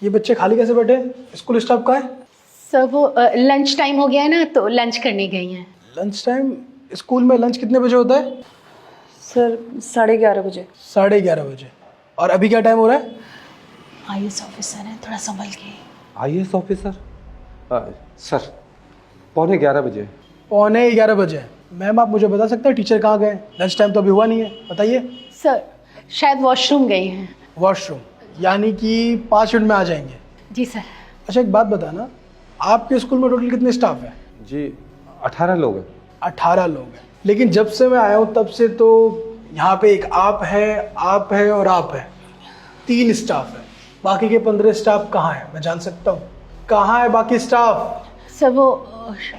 ये बच्चे खाली कैसे बैठे हैं? स्कूल स्टाफ कहाँ है? सर वो लंच टाइम हो गया है ना, तो लंच करने गई हैं। Lunch time? स्कूल में लंच कितने बजे होता है? सर 11:30 बजे। 11:30 बजे। और अभी क्या टाइम हो रहा है? आईएएस ऑफिसर है, थोड़ा संभल के। IAS officer? सर 11:15 बजे। 11:15 बजे। मैम आप मुझे बता सकते हैं टीचर कहाँ गए? लंच टाइम तो अभी हुआ नहीं है, बताइए। सर शायद वॉशरूम गई हैं। वॉशरूम? यानी कि 5 मिनट में आ जाएंगे। जी सर। अच्छा एक बात बताना, आपके स्कूल में टोटल कितने स्टाफ हैं? जी 18 लोग हैं। 18 लोग हैं। लेकिन जब से मैं आया हूँ तब से तो यहाँ पे एक आप है और आप है, 3 स्टाफ है। बाकी के 15 स्टाफ कहाँ हैं, मैं जान सकता हूँ? कहाँ है बाकी स्टाफ? सर वो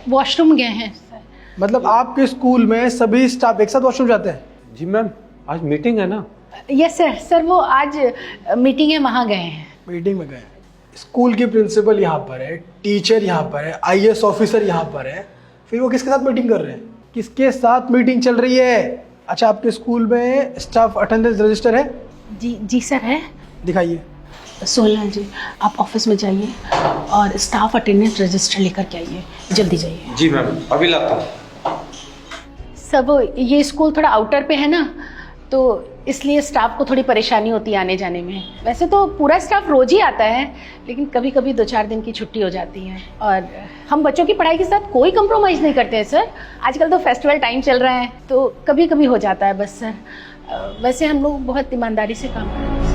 वॉशरूम गए हैं सर। मतलब आपके स्कूल में सभी स्टाफ एक साथ वॉशरूम जाते हैं? जी मैम, आज मीटिंग है ना। Yes sir. सर वो आज मीटिंग है, वहाँ गए हैं। मीटिंग में गए। स्कूल की प्रिंसिपल यहाँ पर है, टीचर यहाँ पर है, आईएएस ऑफिसर यहाँ पर है, फिर वो किसके साथ मीटिंग कर रहे हैं? किसके साथ मीटिंग चल रही है? अच्छा आपके स्कूल में स्टाफ अटेंडेंस रजिस्टर है? जी सर है। दिखाइए। सोहन जी आप ऑफिस में जाइए और स्टाफ अटेंडेंस रजिस्टर लेकर के आइए, जल्दी जाइए। जी मैम, अभी लाता हूँ। सर वो ये स्कूल थोड़ा आउटर पे है ना, तो इसलिए स्टाफ को थोड़ी परेशानी होती है आने जाने में। वैसे तो पूरा स्टाफ रोज ही आता है, लेकिन कभी कभी 2-4 दिन की छुट्टी हो जाती है। और हम बच्चों की पढ़ाई के साथ कोई कंप्रोमाइज़ नहीं करते हैं सर। आजकल तो फेस्टिवल टाइम चल रहा है, तो कभी कभी हो जाता है बस सर। वैसे हम लोग बहुत ईमानदारी से काम कर रहे हैं।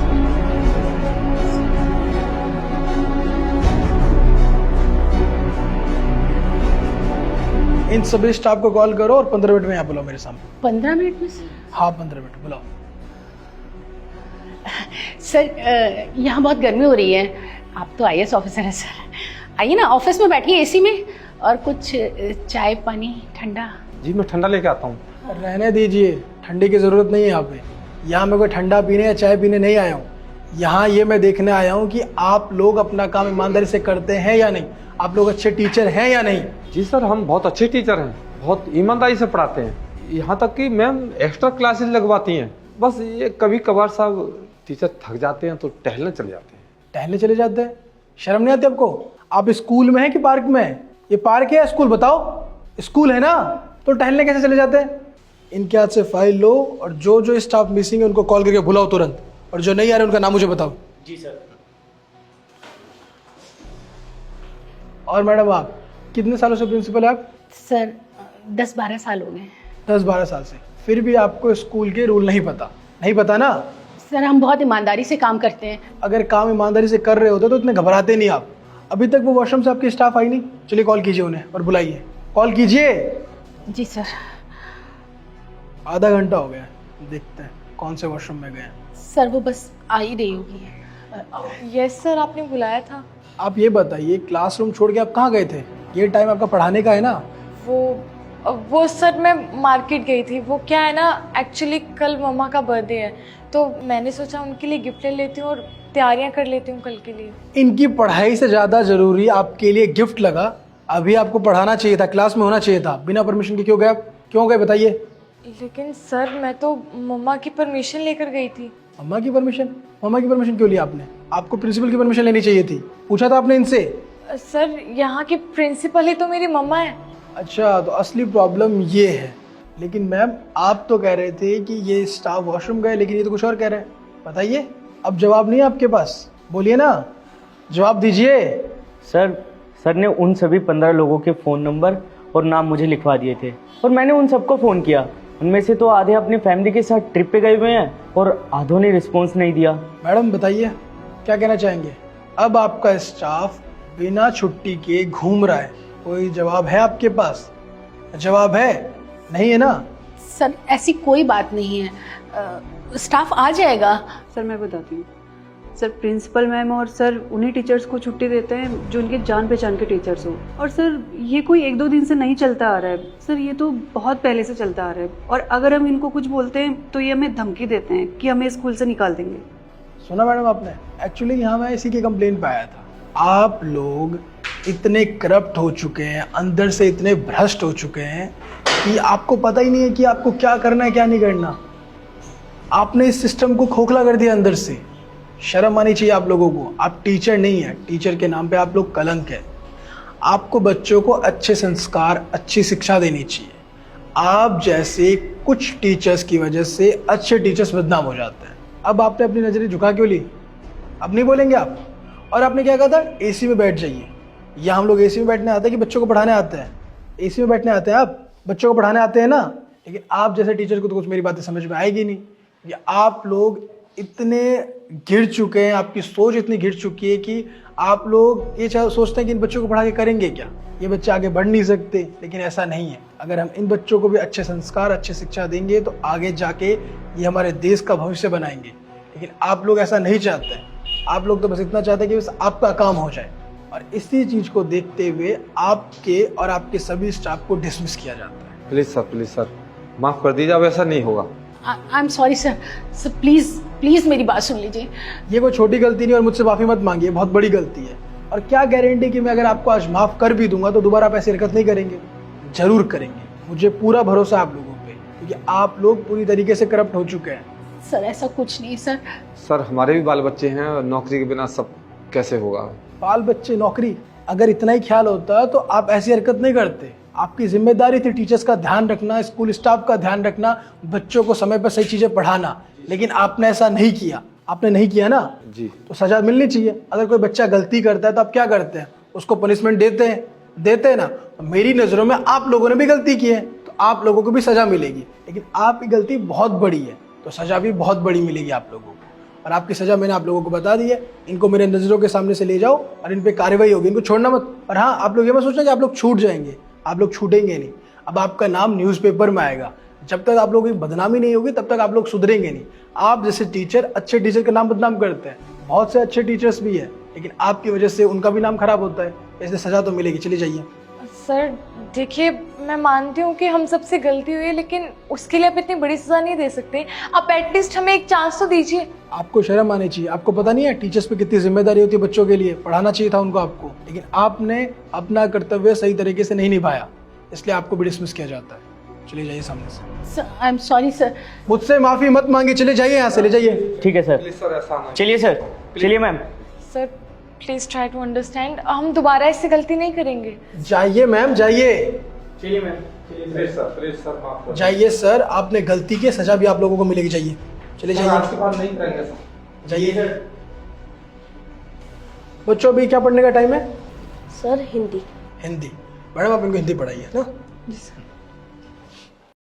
इन सभी स्टाफ को कॉल करो और 15 मिनट में यहाँ बुलाओ मेरे सामने। 15 मिनट में सर? हाँ 15 मिनट बुलाओ। सर यहाँ बहुत गर्मी हो रही है, आप तो आईएएस ऑफिसर हैं सर। आइए ना ऑफिस में बैठिए एसी में, और कुछ चाय पानी ठंडा। जी मैं ठंडा लेके आता हूँ। रहने दीजिए, ठंडी की ज़रूरत नहीं है यहाँ पे। यहाँ मैं कोई ठंडा पीने या चाय पीने नहीं आया हूँ। यहाँ ये मैं देखने आया हूँ कि आप लोग अपना काम ईमानदारी से करते हैं या नहीं, आप लोग अच्छे टीचर हैं या नहीं। जी सर, हम बहुत अच्छे टीचर हैं, बहुत ईमानदारी से पढ़ाते हैं। यहाँ तक कि मैम एक्स्ट्रा क्लासेस लगवाती हैं। बस ये कभी कभार साहब टीचर थक जाते हैं तो टहलने चले जाते हैं। टहलने चले जाते हैं? शर्म नहीं आती आपको? आप स्कूल में हैं कि पार्क में हैं? ये पार्क है या स्कूल बताओ? स्कूल है ना, तो टहलने कैसे चले जाते हैं? इनके हाथ से फाइल लो और जो जो स्टाफ मिसिंग है उनको कॉल करके बुलाओ तुरंत, और जो नहीं आ रहे उनका नाम मुझे बताओ। जी सर। और मैडम आप कितने सालों से प्रिंसिपल है आप? सर 10-12 साल हो गए। 10-12 साल से? फिर भी आपको स्कूल के रूल नहीं पता? नहीं पता ना? सर हम बहुत ईमानदारी से काम करते हैं। अगर काम ईमानदारी से कर रहे होते तो इतने घबराते नहीं आप। अभी तक वो वॉशरूम से आपकी स्टाफ आई नहीं? चलिए कॉल कीजिए उन्हें और बुलाइए। कॉल कीजिए। जी सर। आधा घंटा हो गया, देखते हैं कौन से वॉशरूम में गए। सर वो बस आ ही रही होगी। यस सर, आपने बुलाया था। आप ये बताइए, क्लासरूम छोड़ के आप कहाँ गए थे? ये टाइम आपका पढ़ाने का है ना? वो सर मैं मार्केट गई थी। वो क्या है ना, एक्चुअली कल मम्मा का बर्थडे है, तो मैंने सोचा उनके लिए गिफ्ट ले लेती हूँ और तैयारियाँ कर लेती हूँ कल के लिए। इनकी पढ़ाई से ज़्यादा ज़रूरी आपके लिए गिफ्ट लगा? अभी आपको पढ़ाना चाहिए था, क्लास में होना चाहिए था। बिना परमिशन के क्यों गए आप? क्यों गए बताइए? लेकिन सर मैं तो मम्मा की परमिशन लेकर गई थी। मम्मा की परमिशन? मम्मा की परमिशन क्यों लिया आपने? आपको प्रिंसिपल की परमिशन लेनी चाहिए थी। पूछा था आपने इनसे? सर यहाँ की प्रिंसिपल ही तो मेरी मम्मा है। अच्छा, तो असली प्रॉब्लम ये है। लेकिन मैम आप तो कह रहे थे कि ये स्टाफ वॉशरूम गए, लेकिन ये तो कुछ और कह रहे हैं। बताइए, अब जवाब नहीं है आपके पास? बोलिए ना, जवाब दीजिए। सर ने उन सभी 15 लोगों के फ़ोन नंबर और नाम मुझे लिखवा दिए थे, और मैंने उन सबको फ़ोन किया। उनमें से तो आधे अपनी फैमिली के साथ ट्रिप पे गए हुए हैं और आधों ने रिस्पॉन्स नहीं दिया। मैडम बताइए क्या कहना चाहेंगे? अब आपका स्टाफ बिना छुट्टी के घूम रहा है, कोई जवाब है आपके पास? जवाब है? नहीं है ना? सर ऐसी कोई बात नहीं है, स्टाफ आ जाएगा। सर मैं बताती हूँ। सर प्रिंसिपल मैम और सर उन्हीं टीचर्स को छुट्टी देते हैं जो उनके जान पहचान के टीचर्स हो। और सर ये कोई 1-2 दिन से नहीं चलता आ रहा है सर, ये तो बहुत पहले से चलता आ रहा है। और अगर हम इनको कुछ बोलते हैं तो ये हमें धमकी देते हैं कि हमें स्कूल से निकाल देंगे। सुना मैडम आपने? एक्चुअली यहाँ मैं इसी की कंप्लेंट पे आया था। आप लोग इतने करप्ट हो चुके हैं, अंदर से इतने भ्रष्ट हो चुके हैं कि आपको पता ही नहीं है कि आपको क्या करना है क्या नहीं करना। आपने इस सिस्टम को खोखला कर दिया अंदर से। शर्म आनी चाहिए आप लोगों को। आप टीचर नहीं है, टीचर के नाम पे आप लोग कलंक है। आपको बच्चों को अच्छे संस्कार, अच्छी शिक्षा देनी चाहिए। आप जैसे कुछ टीचर्स की वजह से अच्छे टीचर्स बदनाम हो जाते हैं। अब आपने अपनी नजरें झुका क्यों ली? अब नहीं बोलेंगे आप? और आपने क्या कहा था? एसी में बैठ जाइए। या हम लोग एसी में बैठने आते हैं कि बच्चों को पढ़ाने आते हैं? एसी में बैठने आते हैं, आप बच्चों को पढ़ाने आते हैं ना। लेकिन आप जैसे टीचर को तो कुछ मेरी बातें समझ में आएगी नहीं। ये आप लोग इतने गिर चुके हैं, आपकी सोच इतनी गिर चुकी है कि आप लोग ये सोचते हैं कि इन बच्चों को पढ़ा के करेंगे क्या, ये बच्चे आगे बढ़ नहीं सकते। लेकिन ऐसा नहीं है। अगर हम इन बच्चों को भी अच्छे संस्कार, अच्छी शिक्षा देंगे तो आगे जाके ये हमारे देश का भविष्य बनाएंगे। लेकिन आप लोग ऐसा नहीं चाहते हैं। आप लोग तो बस इतना चाहते हैं कि बस आपका काम हो जाए। और इसी चीज़ को देखते हुए आपके और आपके सभी स्टाफ को डिसमिस किया जाता है। प्लीज़ सर माफ़ कर दीजिए, अब ऐसा नहीं होगा। I am sorry sir. Sir please मेरी बात सुन लीजिए। ये कोई छोटी गलती नहीं और मुझसे माफ़ी मत मांगिए, बहुत बड़ी गलती है। और क्या गारंटी कि मैं अगर आपको आज माफ़ कर भी दूंगा तो दोबारा आप ऐसी हरकत नहीं करेंगे? जरूर करेंगे। मुझे पूरा भरोसा है आप लोगों पे, क्योंकि आप लोग पूरी तरीके से करप्ट हो चुके हैं। सर ऐसा कुछ नहीं सर। सर हमारे भी बाल बच्चे हैं और नौकरी के बिना सब कैसे होगा? बाल बच्चे, नौकरी, अगर इतना ही ख्याल होता तो आप ऐसी हरकत नहीं करते। आपकी जिम्मेदारी थी टीचर्स का ध्यान रखना, स्कूल स्टाफ का ध्यान रखना, बच्चों को समय पर सही चीज़ें पढ़ाना। लेकिन आपने ऐसा नहीं किया। आपने नहीं किया ना जी। तो सजा मिलनी चाहिए। अगर कोई बच्चा गलती करता है तो आप क्या करते हैं? उसको पनिशमेंट देते हैं ना। तो मेरी नज़रों में आप लोगों ने भी गलती की है तो आप लोगों को भी सजा मिलेगी। लेकिन आपकी गलती बहुत बड़ी है तो सजा भी बहुत बड़ी मिलेगी आप लोगों को। और आपकी सजा मैंने आप लोगों को बता दी है। इनको मेरे नज़रों के सामने से ले जाओ और इन पे कार्रवाई होगी। इनको छोड़ना मत। और हाँ, आप लोग ये मत सोचना कि आप लोग छूट जाएंगे। आप लोग छूटेंगे नहीं। अब आपका नाम न्यूज़पेपर में आएगा। जब तक आप लोगों की बदनामी नहीं होगी तब तक आप लोग सुधरेंगे नहीं। आप जैसे टीचर अच्छे टीचर का नाम बदनाम करते हैं। बहुत से अच्छे टीचर्स भी हैं, लेकिन आपकी वजह से उनका भी नाम खराब होता है। इसलिए सजा तो मिलेगी। चली जाइए। सर देखिए, मैं मानती हूँ कि हम सबसे गलती हुई है, लेकिन उसके लिए आप इतनी बड़ी सज़ा नहीं दे सकते। आप एटलीस्ट हमें एक चांस तो दीजिए। आपको शर्म आनी चाहिए। आपको पता नहीं है टीचर्स पे कितनी जिम्मेदारी होती है बच्चों के लिए? पढ़ाना चाहिए था उनको आपको। लेकिन आपने अपना कर्तव्य सही तरीके से नहीं निभाया, इसलिए आपको भी डिसमिस किया जाता है। चले जाइए सामने से। Sir I am sorry sir. मुझसे माफ़ी मत मांगिए। चले जाइए यहाँ से, ले जाइए। ठीक है सर। प्लीज़ सर ऐसा ना। चलिए सर, चलिए ma'am. Sir please try to understand. हम दोबारा ऐसी गलती नहीं करेंगे। जाइए मैम, जाइए। चलिए मैम। प्लीज़ सर माफ़ कर जाइए सर, आपने गलती की, सजा भी आप लोगों को मिलेगी। जाइए, चले दीजिए। आपके जाइए, पास नहीं करेंगे सर। जाइए। बच्चों अभी क्या पढ़ने का टाइम है? सर हिंदी। हिंदी। मैडम आप इनको हिंदी पढ़ाइए ना। जी सर।